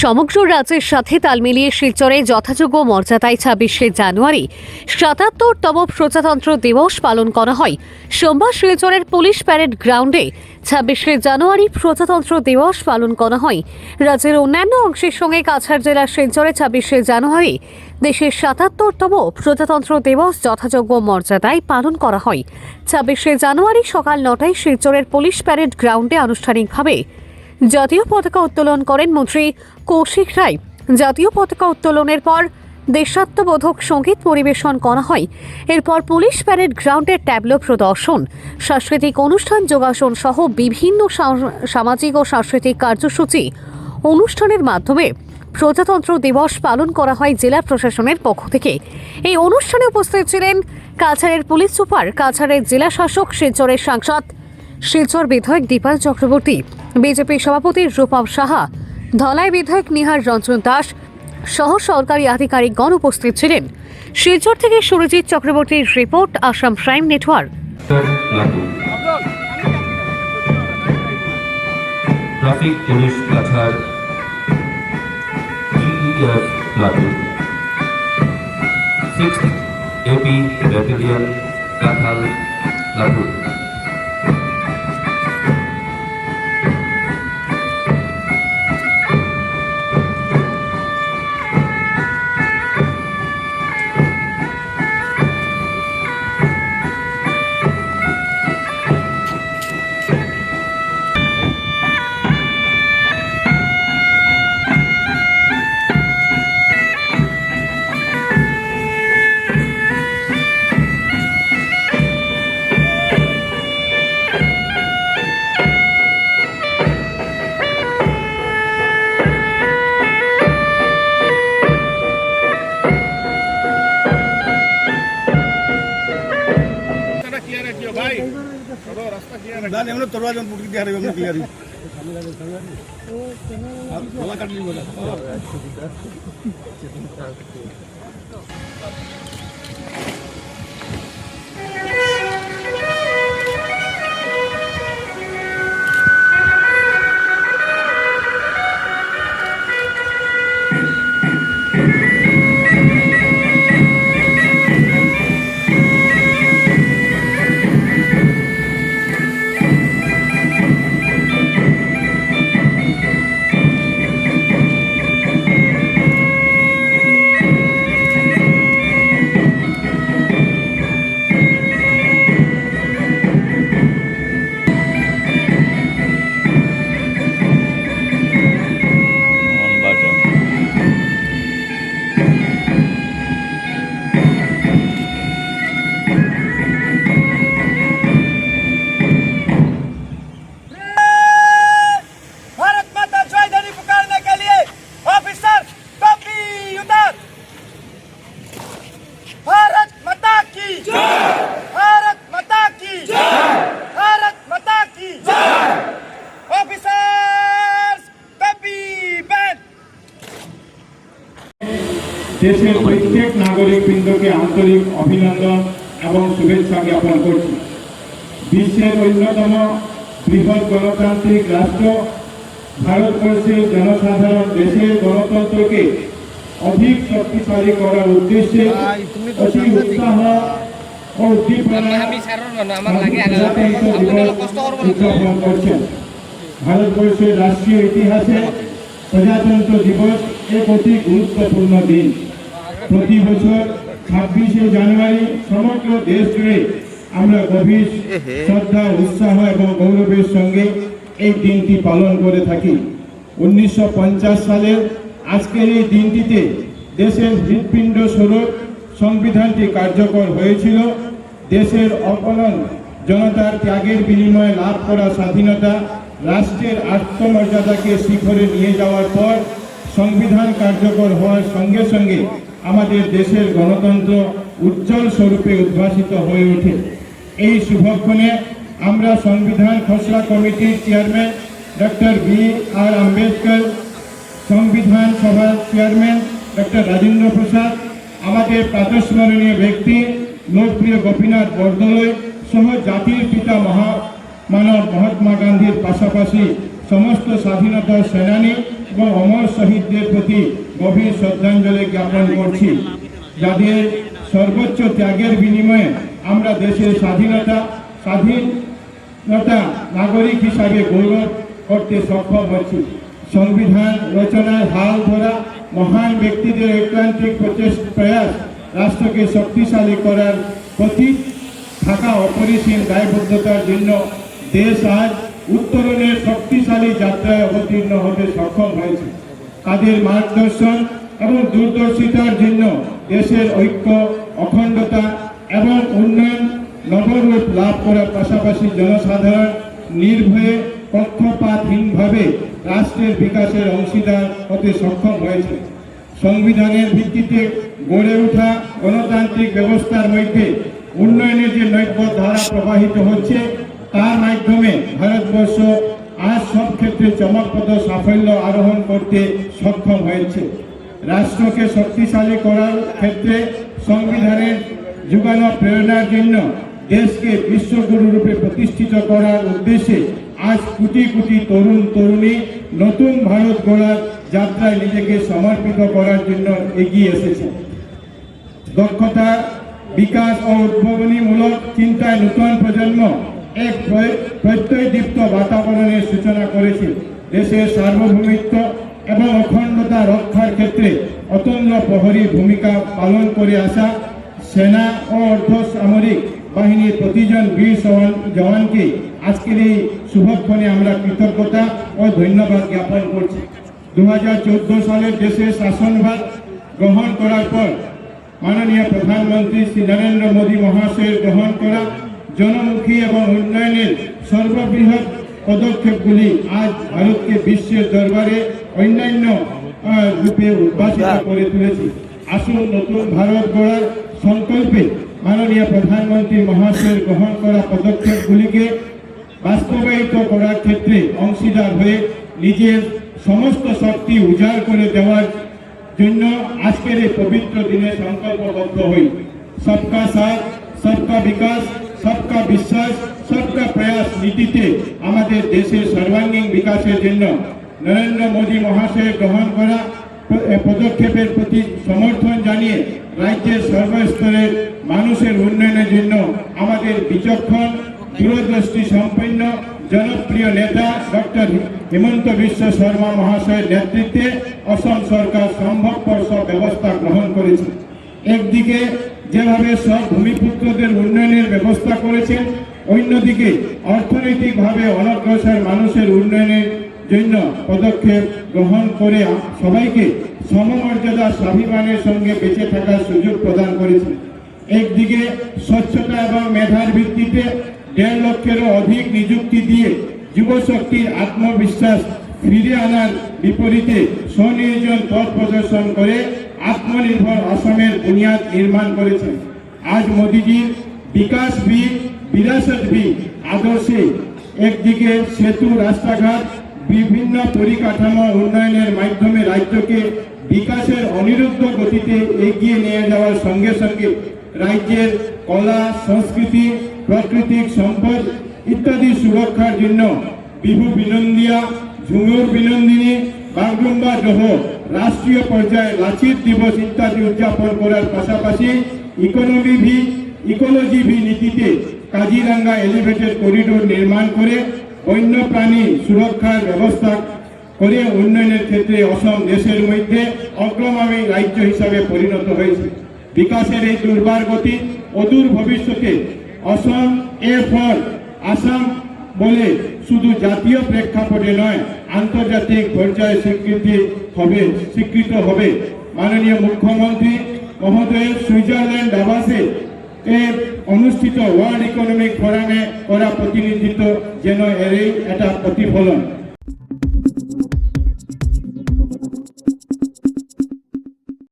সমগ্র রাজ্যের সাথে তাল মিলিয়ে শিলচরে যথাযোগ্য মর্যাদায় ২৬শে জানুয়ারি ৭৭তম প্রজাতন্ত্র দিবস পালন করা হয়। সোমবার শিলচরের পুলিশ প্যারেড গ্রাউন্ডে ২৬শে জানুয়ারি প্রজাতন্ত্র দিবস পালন করা হয়। রাজ্যের অন্যান্য অংশের সঙ্গে কাছাড় জেলার শিলচরে ২৬শে জানুয়ারি দেশের ৭৭তম প্রজাতন্ত্র দিবস যথাযোগ্য মর্যাদায় পালন করা হয়। ২৬শে জানুয়ারি সকাল ৯টায় শিলচরের পুলিশ প্যারেড গ্রাউন্ডে আনুষ্ঠানিকভাবে জাতীয় পতাকা উত্তোলন করেন মন্ত্রী কৌশিক রায়। জাতীয় পতাকা উত্তোলনের পর দেশাত্মবোধক সঙ্গীত পরিবেশন করা হয়। এরপর পুলিশ প্যারেড গ্রাউন্ডের ট্যাবলো প্রদর্শন, সাংস্কৃতিক অনুষ্ঠান, যোগাসন সহ বিভিন্ন সামাজিক ও সাংস্কৃতিক কার্যসূচি অনুষ্ঠানের মাধ্যমে প্রজাতন্ত্র দিবস পালন করা হয় জেলা প্রশাসনের পক্ষ থেকে। এই অনুষ্ঠানে উপস্থিত ছিলেন কাছাড়ের পুলিশ সুপার, কাছাড়ের জেলা শাসক, শিলচরের সাংসদ, শিলচর বিধায়ক দীপাল চক্রবর্তী, বিজেপি সভাপতি রূপম সাহা, ধলাই বিধায়ক নিহার রঞ্জন দাস সহ সরকারি আধিকারিকগণ উপস্থিত ছিলেন। শিলচর থেকে সুরজিৎ চক্রবর্তীর report, Assam prime network. Traffic police Cachar GEF platoon 6th AP battalion কাঁঠাল প্লাটুন। দেশের প্রত্যেক নাগরিকবৃন্দকে আন্তরিক অভিনন্দন এবং শুভেচ্ছা জ্ঞাপন করছি। বিশ্বের অন্যতম বৃহৎ গণতান্ত্রিক রাষ্ট্র ভারতবর্ষের জনসাধারণ দেশের গণতন্ত্রকে অধিক শক্তিশালী করার উদ্দেশ্যে অতি উৎসাহ ও উদ্দীপনা উদযাপন করছেন। ভারতবর্ষের রাষ্ট্রীয় ইতিহাসে প্রজাতন্ত্র দিবস এক অতি গুরুত্বপূর্ণ দিন। প্রতি বছর ২৬শে জানুয়ারি সমগ্র দেশ জুড়ে আমরা গভীর শ্রদ্ধা, উৎসাহ এবং গৌরবের সঙ্গে এই দিনটি পালন করে থাকি। ১৯৫০ সালের আজকের এই দিনটিতে দেশের হৃৎপিণ্ড স্বরূপ সংবিধানটি কার্যকর হয়েছিল। দেশের অকলন জনতার ত্যাগের বিনিময়ে লাভ করা স্বাধীনতা রাষ্ট্রের আত্মমর্যাদাকে শিখরে নিয়ে যাওয়ার পর সংবিধান কার্যকর হওয়ার সঙ্গে সঙ্গে আমাদের দেশের গণতন্ত্র উজ্জ্বল স্বরূপে উদ্ভাসিত হয়ে ওঠে। এই শুভক্ষণে আমরা সংবিধান খসড়া কমিটির চেয়ারম্যান ডক্টর B.R. আম্বেদকর, সংবিধান সভার চেয়ারম্যান ডক্টর রাজেন্দ্র প্রসাদ, আমাদের প্রাতঃস্মরণীয় ব্যক্তি লোকপ্রিয় গোপীনাথ বরদলৈ সহ জাতির পিতা মানব মহাত্মা গান্ধীর পাশাপাশি সমস্ত স্বাধীনতা সেনানী এবং অমর শহীদদের প্রতি গভীর শ্রদ্ধাঞ্জলি জ্ঞাপন করছি, যাদের সর্বোচ্চ ত্যাগের বিনিময়ে আমরা দেশের স্বাধীনতা নাগরিক হিসাবে গৌরব করতে সক্ষম হচ্ছি। সংবিধান রচনার হাল ধরা মহান ব্যক্তিদের ঐকান্তিক প্রয়াস রাষ্ট্রকে শক্তিশালী করার প্রতি থাকা অপরিসীম দায়বদ্ধতার জন্য দেশ আজ উত্তরণের শক্তিশালী যাত্রায় অবতীর্ণ হতে সক্ষম হয়েছে। তাদের মার্গদর্শন এবং দূরদর্শিতার জন্য দেশের ঐক্য, অখণ্ডতা এবং উন্নয়ন নবরূপ লাভ করার পাশাপাশি জনসাধারণ নির্ভয়ে পক্ষপাতহীনভাবে রাষ্ট্রের বিকাশের অংশীদার হতে সক্ষম হয়েছে। সংবিধানের ভিত্তিতে গড়ে ওঠা গণতান্ত্রিক ব্যবস্থার মধ্যে উন্নয়নের যে নৈক্য ধারা প্রবাহিত হচ্ছে, তার মাধ্যমে ভারতবর্ষ আজ সব ক্ষেত্রে চমকপ্রদ সাফল্য আরোহণ করতে সক্ষম হয়েছে। রাষ্ট্রকে শক্তিশালী করার ক্ষেত্রে সংবিধানের যোগানো প্রেরণার জন্য দেশকে বিশ্বগুরু রূপে প্রতিষ্ঠিত করার উদ্দেশ্যে আজ কোটি কোটি তরুণ তরুণী নতুন ভারত গড়ার যাত্রায় নিজেকে সমর্পিত করার জন্য এগিয়ে এসেছে। দক্ষতা বিকাশ ও উদ্ভাবনীমূলক চিন্তায় নতুন প্রজন্ম এক প্রত্যয়দীপ্ত বাতাবরণের সূচনা করেছে। দেশের সার্বভৌমিত্ব এবং অখণ্ডতা রক্ষার ক্ষেত্রে অতন্দ্র প্রহরী ভূমিকা পালন করে আসা সেনা ও অর্ধসামরিক বাহিনীর প্রতিজন বীর জওয়ানকে আজকের এই শুভক্ষণে আমরা কৃতজ্ঞতা ও ধন্যবাদ জ্ঞাপন করছি। 2014 সালের দেশের শাসনভার গ্রহণ করার পর মাননীয় প্রধানমন্ত্রী শ্রী নরেন্দ্র মোদী মহাশয়ের গ্রহণ করা জনমুখী এবং উন্নয়নের সর্ববৃহৎ পদক্ষেপগুলি আজ ভারতকে বিশ্বের দরবারে অন্যান্য রূপে উদ্ভাসিত করে তুলেছে। আসুন নতুন ভারত গড়ার সংকল্পে মাননীয় প্রধানমন্ত্রী মহাশয়ের গ্রহণ করা পদক্ষেপগুলিকে বাস্তবায়িত করার ক্ষেত্রে অংশীদার হয়ে নিজের সমস্ত শক্তি উজাড় করে দেওয়ার জন্য আজকের এই পবিত্র দিনে সংকল্পবদ্ধ হই। সবকা সাথ, সবকা বিকাশ, সবকা বিশ্বাস, সবকা প্রয়াস নীতিতে আমাদের দেশের সর্বাঙ্গীন বিকাশের জন্য নরেন্দ্র মোদী মহাশয়ের গ্রহণ করা পদক্ষেপের প্রতি সমর্থন জানিয়ে রাজ্যের সর্বস্তরের মানুষের উন্নয়নের জন্য আমাদের বিচক্ষণ, দূরদৃষ্টি সম্পন্ন জনপ্রিয় নেতা ডক্টর হিমন্ত বিশ্ব শর্মা মহাশয়ের নেতৃত্বে অসম সরকার সম্ভবপর সব ব্যবস্থা গ্রহণ করেছে। একদিকে যেভাবে সব ভূমিপুত্রদের উন্নয়নের ব্যবস্থা করেছেন, অন্যদিকে অর্থনৈতিকভাবে অনগ্রসর মানুষের উন্নয়নের জন্য পদক্ষেপ গ্রহণ করে সবাইকে সমমর্যাদা স্বাভিমানের সঙ্গে বেঁচে থাকার সুযোগ প্রদান করেছে। একদিকে স্বচ্ছতা এবং মেধার ভিত্তিতে 1.5 লক্ষেরও অধিক নিযুক্তি দিয়ে যুবশক্তির আত্মবিশ্বাস ফিরে আনার বিপরীতে স্বনিয়োজন পথ প্রদর্শন করে আত্মনির্ভর অসমের বুনিয়াদ নির্মাণ করেছেন। আজ মোদীজির বিকাশ ভি বিরাসত ভি আদর্শে একদিকে সেতু, রাস্তাঘাট, বিভিন্ন পরিকাঠামো উন্নয়নের মাধ্যমে রাজ্যকে বিকাশের অনিরুদ্ধ গতিতে এগিয়ে নিয়ে যাওয়ার সঙ্গে সঙ্গে রাজ্যের কলা, সংস্কৃতি, প্রাকৃতিক সম্পদ ইত্যাদি সুরক্ষার জন্য বিহু বিনন্দিয়া, ঝুমুর বিনন্দিনী, বাগডুম্বা সহ রাষ্ট্রীয় পর্যায়ে লাচিত দিবস ইত্যাদি উদযাপন করার পাশাপাশি ইকোলজি ভি নীতিতে কাজিরাঙ্গা এলিভেটেড করিডোর নির্মাণ করে বন্যপ্রাণী সুরক্ষার ব্যবস্থা করে উন্নয়নের ক্ষেত্রে অসম দেশের মধ্যে অগ্রগামী রাজ্য হিসাবে পরিণত হয়েছে। বিকাশের এই দুর্বার গতি অদূর ভবিষ্যতে অসম ফর আসাম বলে শুধু জাতীয় প্রেক্ষাপটে নয়, আন্তর্জাতিক পর্যায়ে স্বীকৃত হবে। মাননীয় মুখ্যমন্ত্রী মহোদয়ের সুইজারল্যান্ড দাভাসে অনুষ্ঠিত ওয়ার্ল্ড ইকোনমিক ফোরামে করা প্রতিনিধিত্ব যেন এরই একটা প্রতিফলন।